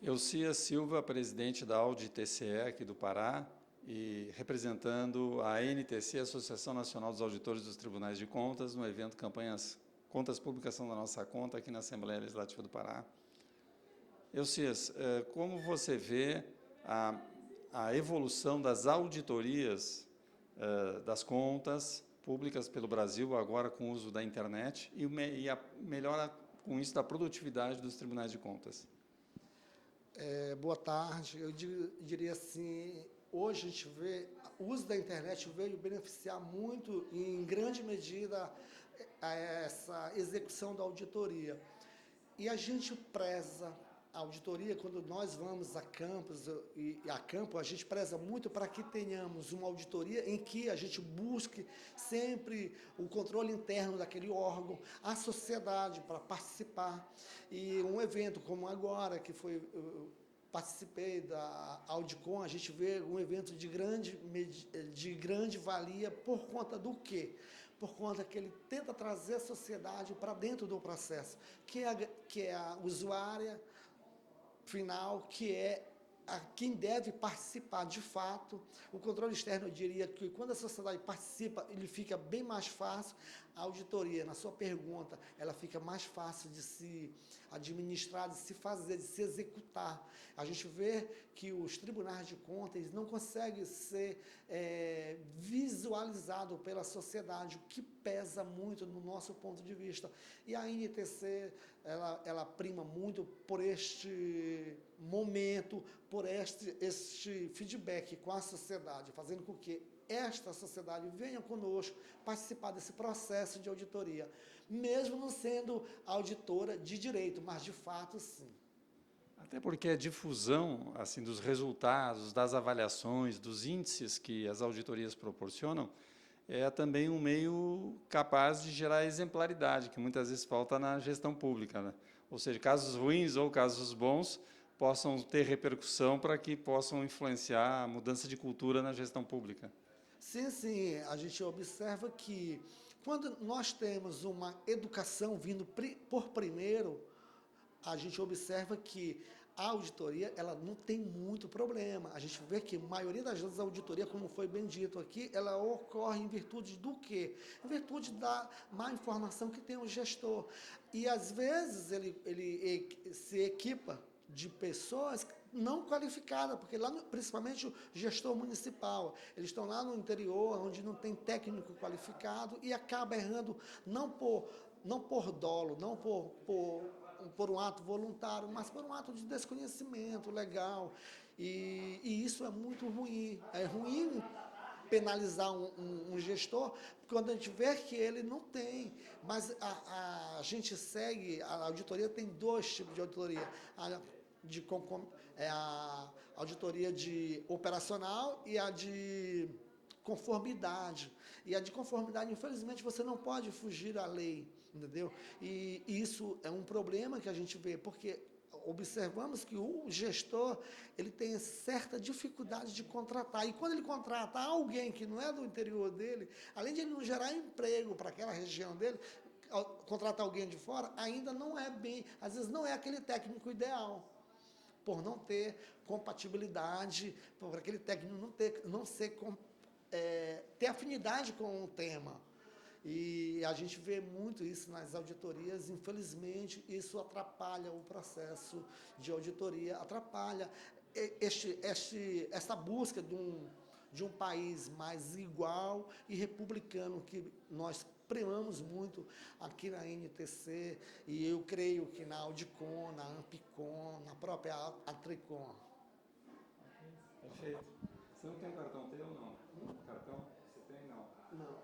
Elcia Silva, presidente da Audi-TCE aqui do Pará e representando a ANTC, Associação Nacional dos Auditores dos Tribunais de Contas, no evento Campanhas Contas Públicas são da Nossa Conta, aqui na Assembleia Legislativa do Pará. Elcias, como você vê a evolução das auditorias das contas públicas pelo Brasil, agora com o uso da internet, e a melhora com isso da produtividade dos tribunais de contas? Boa tarde. Eu diria assim, hoje a gente vê, o uso da internet veio beneficiar muito, em grande medida, essa execução da auditoria. E a gente preza a auditoria, quando nós vamos a campos e a campo, a gente preza muito para que tenhamos uma auditoria em que a gente busque sempre o controle interno daquele órgão, a sociedade para participar. E um evento como agora, que foi, eu participei da Audicom, a gente vê um evento de grande valia por conta do quê? Por conta que ele tenta trazer a sociedade para dentro do processo, que é a usuária final, que é quem deve participar de fato. O controle externo, eu diria que quando a sociedade participa, ele fica bem mais fácil. A auditoria, na sua pergunta, ela fica mais fácil de se administrar, de se fazer, de se executar. A gente vê que os tribunais de contas não conseguem ser visualizados pela sociedade, o que pesa muito no nosso ponto de vista. E a NTC, ela prima muito por este momento, por este feedback com a sociedade, fazendo com que esta sociedade venha conosco participar desse processo de auditoria, mesmo não sendo auditora de direito, mas de fato sim. Até porque a difusão assim, dos resultados, das avaliações, dos índices que as auditorias proporcionam, é também um meio capaz de gerar exemplaridade, que muitas vezes falta na gestão pública, né? Ou seja, casos ruins ou casos bons possam ter repercussão para que possam influenciar a mudança de cultura na gestão pública. Sim, sim, a gente observa que quando nós temos uma educação vindo por primeiro, a gente observa que a auditoria, ela não tem muito problema. A gente vê que a maioria das vezes a auditoria, como foi bem dito aqui, ela ocorre em virtude do quê? Em virtude da má informação que tem o gestor. E às vezes ele se equipa de pessoas não qualificadas, porque lá, principalmente o gestor municipal, eles estão lá no interior, onde não tem técnico qualificado e acaba errando não por dolo, não por um ato voluntário, mas por um ato de desconhecimento legal. E isso é muito ruim. É ruim penalizar um gestor quando a gente vê que ele não tem. Mas a gente segue, a auditoria tem dois tipos de auditoria. A auditoria de operacional e a de conformidade. E a de conformidade, infelizmente, você não pode fugir à lei, entendeu? E isso é um problema que a gente vê, porque observamos que o gestor, ele tem certa dificuldade de contratar. E quando ele contrata alguém que não é do interior dele, além de ele não gerar emprego para aquela região dele, contratar alguém de fora, ainda não é bem, às vezes não é aquele técnico ideal, por não ter compatibilidade, por aquele técnico ter afinidade com o tema. E a gente vê muito isso nas auditorias, infelizmente, isso atrapalha o processo de auditoria, atrapalha essa busca de um país mais igual e republicano, que nós primamos muito aqui na NTC, e eu creio que na Audicom, na Ampicom, na própria Atricom. Perfeito. Você não tem um cartão teu, não? Cartão? Você tem, não? Não.